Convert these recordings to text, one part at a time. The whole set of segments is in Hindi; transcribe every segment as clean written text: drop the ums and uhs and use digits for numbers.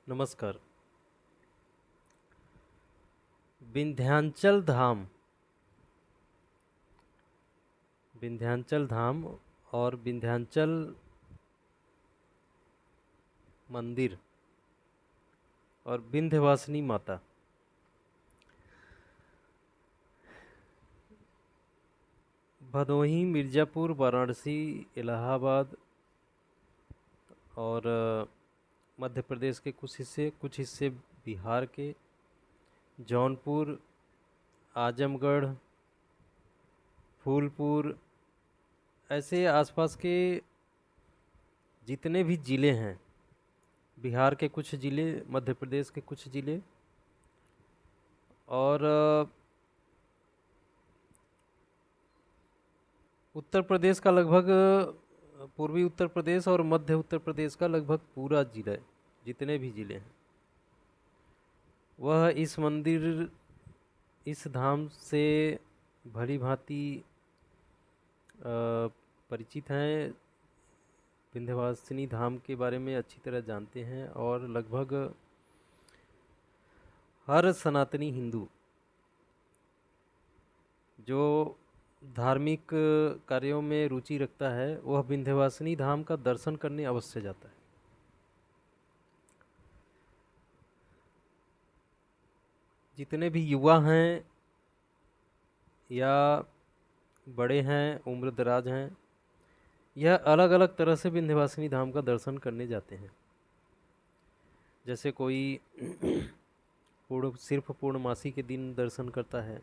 नमस्कार। विंध्याचल धाम, विंध्याचल धाम और विंध्याचल मंदिर और विंध्यवासिनी माता, भदोही, मिर्ज़ापुर, वाराणसी, इलाहाबाद और मध्य प्रदेश के कुछ हिस्से बिहार के, जौनपुर, आजमगढ़, फूलपुर, ऐसे आसपास के जितने भी ज़िले हैं, बिहार के कुछ ज़िले, मध्य प्रदेश के कुछ ज़िले और उत्तर प्रदेश का लगभग पूर्वी उत्तर प्रदेश और मध्य उत्तर प्रदेश का लगभग पूरा ज़िला, जितने भी ज़िले हैं, वह इस धाम से भली भांति परिचित हैं, विंध्यवासिनी धाम के बारे में अच्छी तरह जानते हैं और लगभग हर सनातनी हिंदू जो धार्मिक कार्यों में रुचि रखता है वह विंध्यवासिनी धाम का दर्शन करने अवश्य जाता है। जितने भी युवा हैं या बड़े हैं, उम्र दराज हैं, यह अलग अलग तरह से विंध्यवासिनी धाम का दर्शन करने जाते हैं। जैसे कोई सिर्फ पूर्णमासी के दिन दर्शन करता है,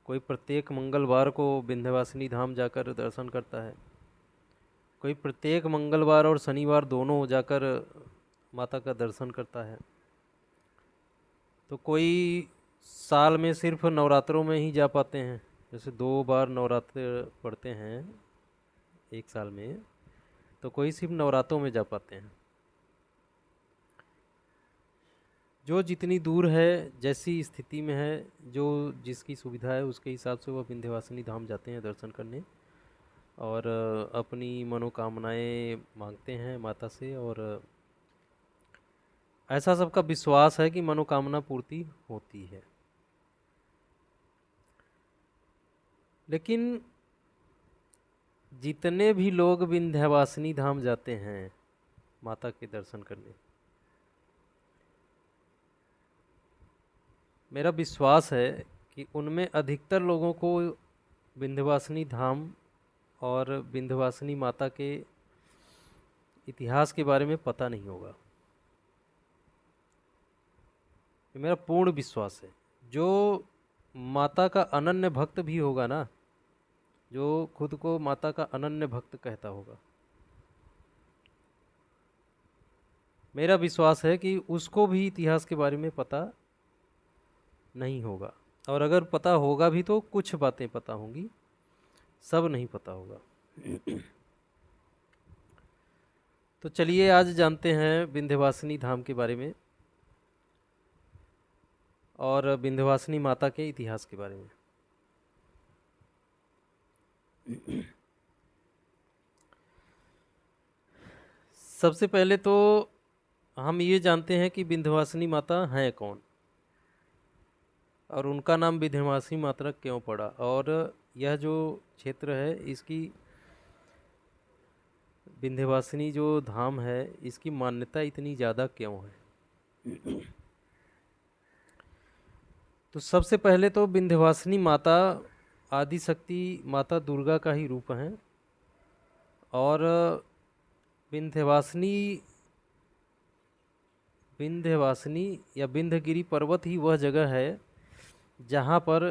कोई प्रत्येक मंगलवार को विंध्यवासिनी धाम जाकर दर्शन करता है, कोई प्रत्येक मंगलवार और शनिवार दोनों जाकर माता का दर्शन करता है, तो कोई साल में सिर्फ नवरात्रों में ही जा पाते हैं। जैसे 2 बार नवरात्र पढ़ते हैं एक साल में, तो कोई सिर्फ नवरात्रों में जा पाते हैं। जो जितनी दूर है, जैसी स्थिति में है, जो जिसकी सुविधा है, उसके हिसाब से वह विंध्यवासिनी धाम जाते हैं दर्शन करने और अपनी मनोकामनाएं मांगते हैं माता से। और ऐसा सबका विश्वास है कि मनोकामना पूर्ति होती है। लेकिन जितने भी लोग विंध्यवासिनी धाम जाते हैं माता के दर्शन करने, मेरा विश्वास है कि उनमें अधिकतर लोगों को विंध्यवासिनी धाम और विंध्यवासिनी माता के इतिहास के बारे में पता नहीं होगा। ये मेरा पूर्ण विश्वास है। जो माता का अनन्य भक्त भी होगा ना, जो खुद को माता का अनन्य भक्त कहता होगा, मेरा विश्वास है कि उसको भी इतिहास के बारे में पता नहीं होगा। और अगर पता होगा भी तो कुछ बातें पता होंगी, सब नहीं पता होगा। तो चलिए आज जानते हैं विंध्यवासिनी धाम के बारे में और विंध्यवासिनी माता के इतिहास के बारे में। सबसे पहले तो हम ये जानते हैं कि विंध्यवासिनी माता हैं कौन और उनका नाम विंध्यवासिनी माता क्यों पड़ा, और यह जो क्षेत्र है इसकी, विंध्यवासिनी जो धाम है, इसकी मान्यता इतनी ज़्यादा क्यों है। तो सबसे पहले तो विंध्यवासिनी माता आदि शक्ति माता दुर्गा का ही रूप हैं और विंध्यवासिनी विंध्यवासिनी या विंध्यगिरी पर्वत ही वह जगह है जहाँ पर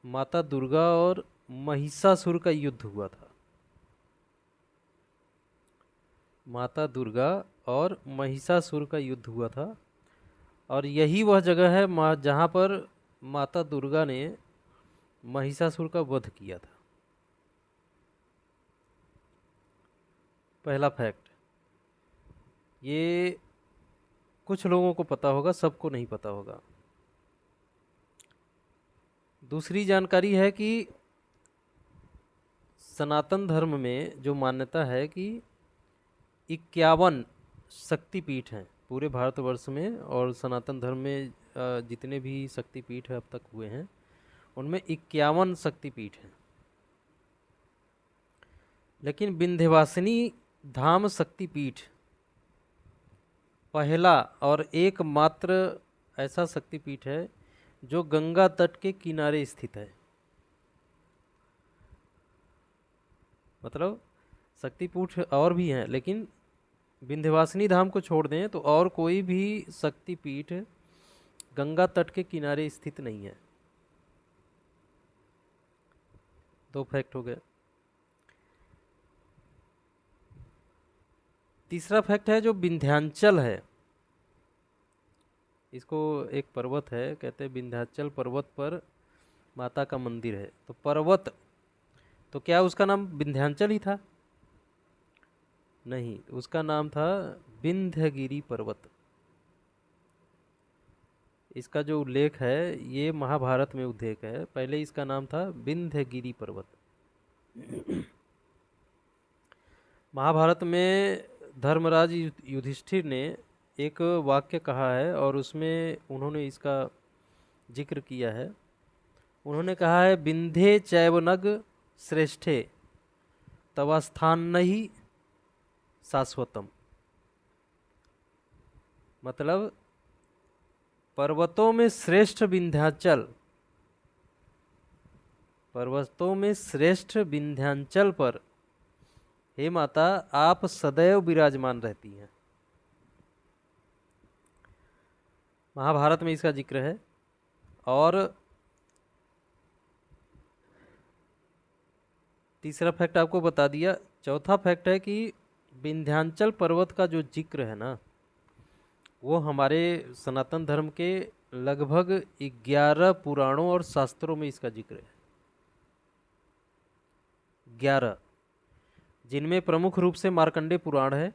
माता दुर्गा और महिषासुर का युद्ध हुआ था। माता दुर्गा और महिषासुर का युद्ध हुआ था और यही वह जगह है जहाँ पर माता दुर्गा ने महिषासुर का वध किया था। पहला फैक्ट, ये कुछ लोगों को पता होगा, सबको नहीं पता होगा। दूसरी जानकारी है कि सनातन धर्म में जो मान्यता है कि 51 शक्तिपीठ हैं पूरे भारतवर्ष में, और सनातन धर्म में जितने भी शक्तिपीठ अब तक हुए हैं उनमें 51 शक्तिपीठ हैं। लेकिन विंध्यवासिनी धाम शक्तिपीठ पहला और एकमात्र ऐसा शक्तिपीठ है जो गंगा तट के किनारे स्थित है। मतलब शक्तिपीठ और भी हैं, लेकिन विंध्यवासिनी धाम को छोड़ दें तो और कोई भी शक्तिपीठ गंगा तट के किनारे स्थित नहीं है। 2 फैक्ट हो गए। तीसरा फैक्ट है जो विंध्याचल है, इसको एक पर्वत है, कहते हैं विंध्याचल पर्वत पर माता का मंदिर है। तो पर्वत, तो क्या उसका नाम विंध्याचल ही था? नहीं, उसका नाम था विंध्यगिरि पर्वत। इसका जो उल्लेख है ये महाभारत में उल्लेख है, पहले इसका नाम था विंध्यगिरि पर्वत। महाभारत में धर्मराज युधिष्ठिर ने एक वाक्य कहा है और उसमें उन्होंने इसका जिक्र किया है। उन्होंने कहा है विंध्ये चैवनग श्रेष्ठे तवस्थान नहीं शाश्वतम। मतलब पर्वतों में श्रेष्ठ विंध्याचल, पर्वतों में श्रेष्ठ विंध्याचल पर हे माता आप सदैव विराजमान रहती हैं। महाभारत में इसका जिक्र है। और तीसरा फैक्ट आपको बता दिया। चौथा फैक्ट है कि विंध्याचल पर्वत का जो जिक्र है ना, वो हमारे सनातन धर्म के लगभग 11 पुराणों और शास्त्रों में इसका जिक्र है। 11, जिनमें प्रमुख रूप से मार्कंडेय पुराण है,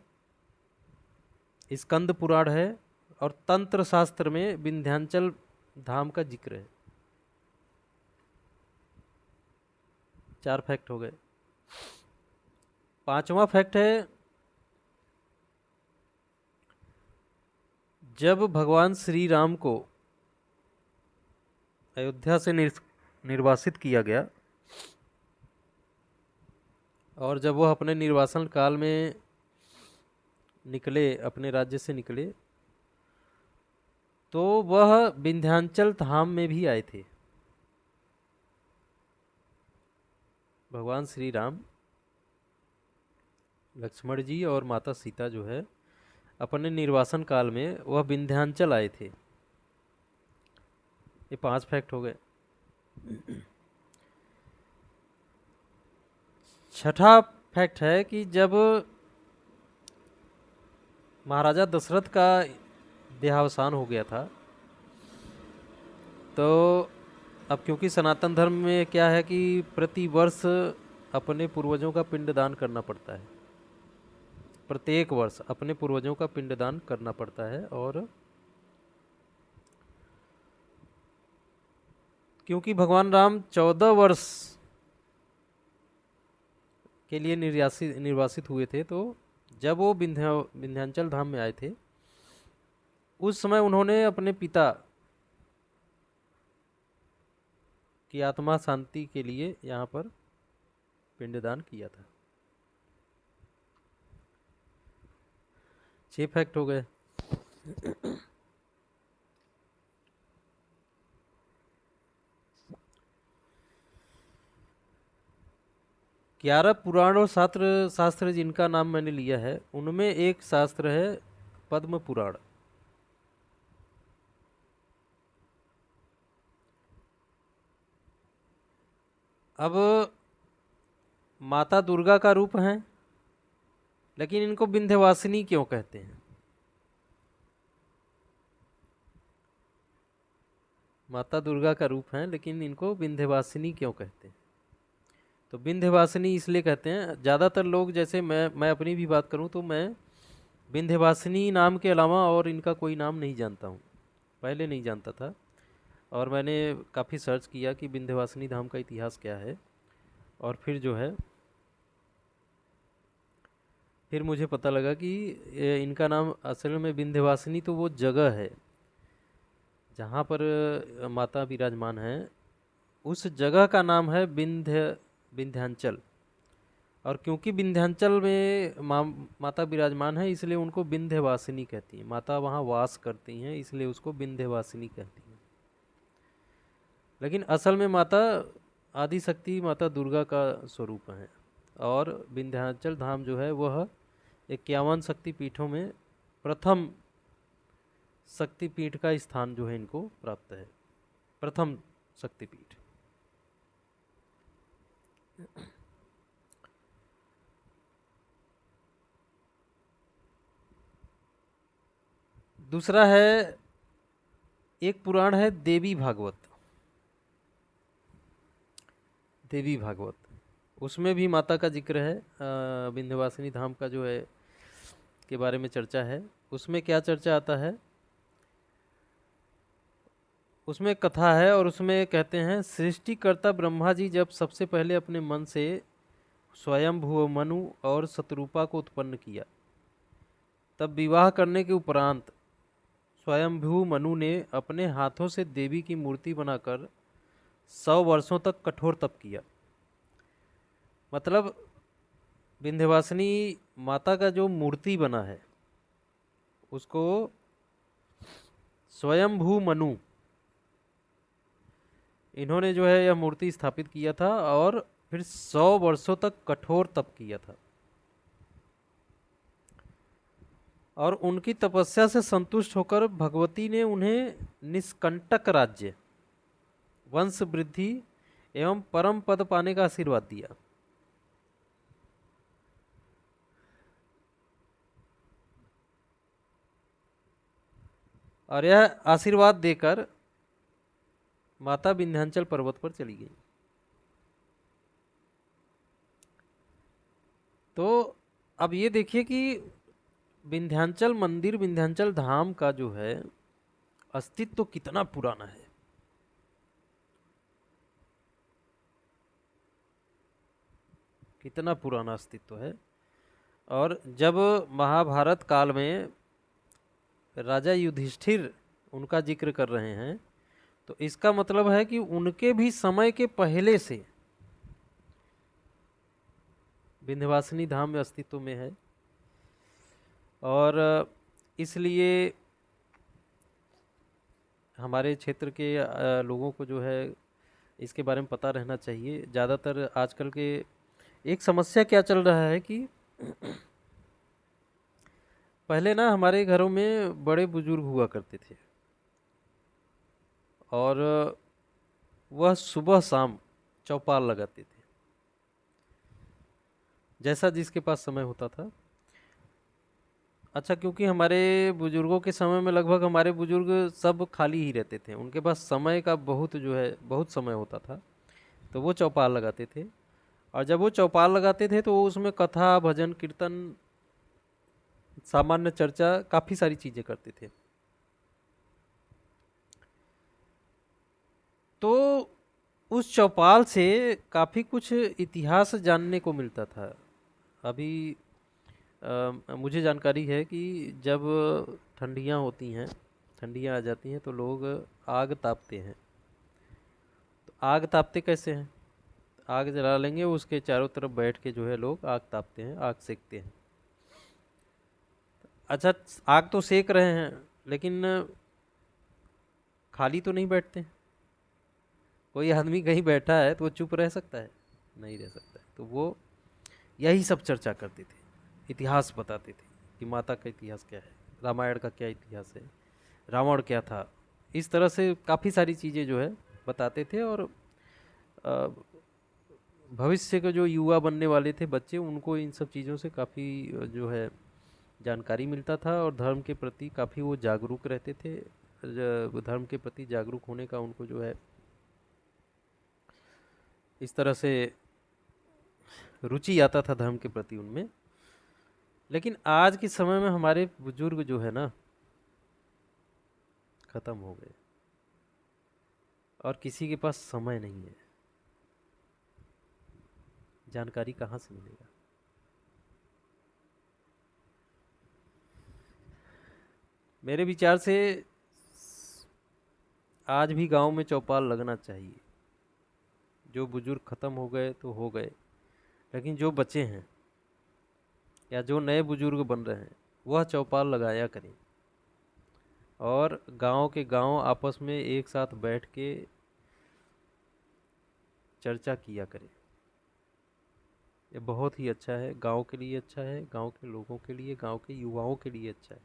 स्कंद पुराण है, और तंत्र शास्त्र में विंध्याचल धाम का जिक्र है। 4 फैक्ट हो गए। 5वां फैक्ट है जब भगवान श्री राम को अयोध्या से निर्वासित किया गया और जब वह अपने निर्वासन काल में निकले, अपने राज्य से निकले, तो वह विंध्याचल धाम में भी आए थे। भगवान श्री राम, लक्ष्मण जी और माता सीता जो है अपने निर्वासन काल में वह विंध्याचल आए थे। ये 5 फैक्ट हो गए। छठा फैक्ट है कि जब महाराजा दशरथ का देहावसान हो गया था, तो अब क्योंकि सनातन धर्म में क्या है कि प्रति वर्ष अपने पूर्वजों का पिंडदान करना पड़ता है, प्रत्येक वर्ष अपने पूर्वजों का पिंडदान करना पड़ता है। और क्योंकि भगवान राम 14 वर्ष के लिए निर्वासित हुए थे, तो जब वो विंध्याचल धाम में आए थे उस समय उन्होंने अपने पिता की आत्मा शांति के लिए यहाँ पर पिंडदान किया था। 6 फैक्ट हो गए। 11 पुराण और शास्त्र जिनका नाम मैंने लिया है उनमें एक शास्त्र है पद्म पुराण। अब माता दुर्गा का रूप है, लेकिन इनको विंध्यवासिनी क्यों कहते हैं? माता दुर्गा का रूप है लेकिन इनको विंध्यवासिनी क्यों कहते हैं? तो विंध्यवासिनी इसलिए कहते हैं, ज़्यादातर लोग, जैसे मैं अपनी भी बात करूं तो मैं विंध्यवासिनी नाम के अलावा और इनका कोई नाम नहीं जानता हूं। पहले नहीं जानता था और मैंने काफ़ी सर्च किया कि विंध्यवासिनी धाम का इतिहास क्या है, और फिर जो है फिर मुझे पता लगा कि इनका नाम असल में विंध्यवासिनी तो वो जगह है जहाँ पर माता विराजमान है, उस जगह का नाम है विंध्यांचल। और क्योंकि विंध्यांचल में माता विराजमान है, इसलिए उनको विंध्यवासिनी कहती हैं। माता वहाँ वास करती हैं, इसलिए उसको विंध्यवासिनी कहती हैं। लेकिन असल में माता आदि शक्ति माता दुर्गा का स्वरूप है। और विंध्याचल धाम जो है वह 51 शक्तिपीठों में प्रथम शक्तिपीठ का स्थान जो है इनको प्राप्त है, प्रथम शक्तिपीठ। दूसरा है, एक पुराण है देवी भागवत। देवी भागवत, उसमें भी माता का जिक्र है। विंध्यवासिनी धाम का जो है के बारे में चर्चा है। उसमें क्या चर्चा आता है, उसमें कथा है और उसमें कहते हैं, सृष्टिकर्ता ब्रह्मा जी जब सबसे पहले अपने मन से स्वयंभुव मनु और शतरूपा को उत्पन्न किया, तब विवाह करने के उपरांत स्वयंभू मनु ने अपने हाथों से देवी की मूर्ति बनाकर 100 वर्षों तक कठोर तप किया। मतलब विंध्यवासिनी माता का जो मूर्ति बना है उसको स्वयंभू मनु इन्होंने जो है यह मूर्ति स्थापित किया था और फिर 100 वर्षों तक कठोर तप किया था। और उनकी तपस्या से संतुष्ट होकर भगवती ने उन्हें निष्कंटक राज्य, वंश वृद्धि एवं परम पद पाने का आशीर्वाद दिया। और यह आशीर्वाद देकर माता विंध्याचल पर्वत पर चली गई। तो अब ये देखिए कि विंध्याचल मंदिर, विंध्याचल धाम का जो है अस्तित्व तो कितना पुराना है। कितना पुराना अस्तित्व है। और जब महाभारत काल में राजा युधिष्ठिर उनका जिक्र कर रहे हैं, तो इसका मतलब है कि उनके भी समय के पहले से विंध्यवासिनी धाम में अस्तित्व में है। और इसलिए हमारे क्षेत्र के लोगों को जो है इसके बारे में पता रहना चाहिए। ज़्यादातर आजकल के एक समस्या क्या चल रहा है कि पहले ना हमारे घरों में बड़े बुजुर्ग हुआ करते थे और वह सुबह शाम चौपाल लगाते थे, जैसा जिसके पास समय होता था। अच्छा, क्योंकि हमारे बुजुर्गों के समय में लगभग हमारे बुजुर्ग सब खाली ही रहते थे, उनके पास समय का बहुत जो है बहुत समय होता था, तो वो चौपाल लगाते थे। और जब वो चौपाल लगाते थे तो वो उसमें कथा, भजन, कीर्तन, सामान्य चर्चा, काफ़ी सारी चीज़ें करते थे। तो उस चौपाल से काफ़ी कुछ इतिहास जानने को मिलता था। अभी मुझे जानकारी है कि जब ठंडियाँ होती हैं, ठंडियाँ आ जाती हैं तो लोग आग तापते हैं। तो आग तापते कैसे हैं, आग जला लेंगे, उसके चारों तरफ बैठ के जो है लोग आग तापते हैं, आग सेकते हैं। अच्छा, आग तो सेक रहे हैं लेकिन खाली तो नहीं बैठते। कोई आदमी कहीं बैठा है तो वो चुप रह सकता है? नहीं रह सकता है। तो वो यही सब चर्चा करते थे, इतिहास बताते थे कि माता का इतिहास क्या है, रामायण का क्या इतिहास है, रावण क्या था। इस तरह से काफ़ी सारी चीज़ें जो है बताते थे। और अ, भविष्य के जो युवा बनने वाले थे बच्चे, उनको इन सब चीज़ों से काफ़ी जो है जानकारी मिलता था और धर्म के प्रति काफ़ी वो जागरूक रहते थे। धर्म के प्रति जागरूक होने का उनको जो है इस तरह से रुचि आता था धर्म के प्रति उनमें। लेकिन आज के समय में हमारे बुजुर्ग जो है ना ख़त्म हो गए और किसी के पास समय नहीं है, जानकारी कहाँ से मिलेगा। मेरे विचार से आज भी गांव में चौपाल लगना चाहिए। जो बुजुर्ग ख़त्म हो गए तो हो गए, लेकिन जो बचे हैं या जो नए बुजुर्ग बन रहे हैं वह चौपाल लगाया करें, और गांव के गांव आपस में एक साथ बैठ के चर्चा किया करें। ये बहुत ही अच्छा है, गांव के लिए अच्छा है, गांव के लोगों के लिए, गांव के युवाओं के लिए अच्छा है।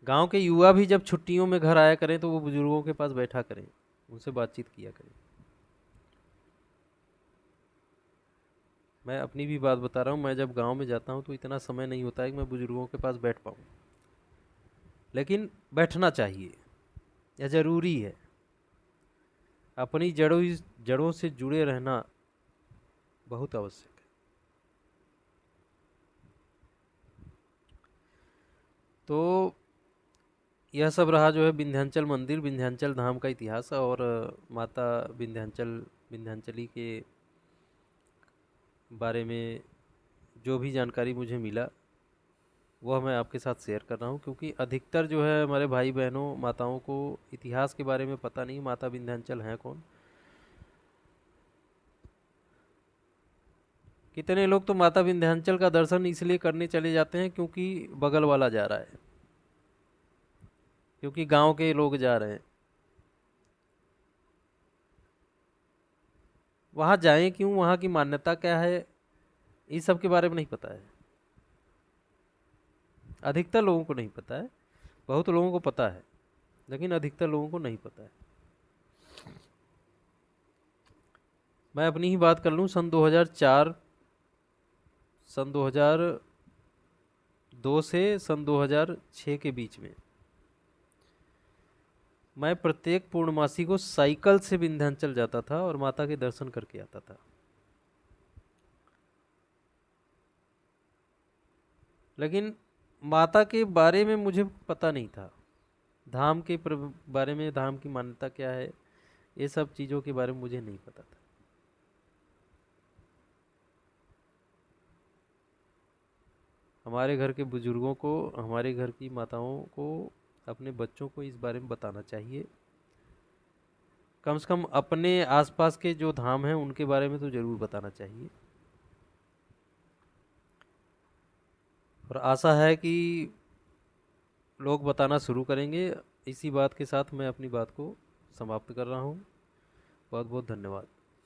गांव के युवा भी जब छुट्टियों में घर आया करें तो वो बुजुर्गों के पास बैठा करें, उनसे बातचीत किया करें। मैं अपनी भी बात बता रहा हूँ, मैं जब गांव में जाता हूँ तो इतना समय नहीं होता है कि मैं बुजुर्गों के पास बैठ पाऊँ, लेकिन बैठना चाहिए, यह ज़रूरी है। अपनी जड़ों से जुड़े रहना बहुत आवश्यक है। तो यह सब रहा जो है विंध्याचल मंदिर, विंध्याचल धाम का इतिहास, और माता विंध्याचली के बारे में जो भी जानकारी मुझे मिला वह मैं आपके साथ शेयर कर रहा हूँ, क्योंकि अधिकतर जो है हमारे भाई बहनों माताओं को इतिहास के बारे में पता नहीं, माता विंध्याचल हैं कौन। कितने लोग तो माता विंध्याचल का दर्शन इसलिए करने चले जाते हैं क्योंकि बगल वाला जा रहा है, क्योंकि गांव के लोग जा रहे हैं। वहाँ जाएं क्यों, वहाँ की मान्यता क्या है, इस सब के बारे में नहीं पता है। अधिकतर लोगों को नहीं पता है, बहुत लोगों को पता है, लेकिन अधिकतर लोगों को नहीं पता है। मैं अपनी ही बात कर लूँ, सन 2002 से सन 2006 के बीच में मैं प्रत्येक पूर्णमासी को साइकिल से विंध्याचल जाता था और माता के दर्शन करके आता था। लेकिन माता के बारे में मुझे पता नहीं था, धाम के बारे में, धाम की मान्यता क्या है, ये सब चीज़ों के बारे में मुझे नहीं पता था। हमारे घर के बुजुर्गों को, हमारे घर की माताओं को अपने बच्चों को इस बारे में बताना चाहिए। कम से कम अपने आसपास के जो धाम हैं उनके बारे में तो ज़रूर बताना चाहिए। और आशा है कि लोग बताना शुरू करेंगे। इसी बात के साथ मैं अपनी बात को समाप्त कर रहा हूँ। बहुत बहुत धन्यवाद।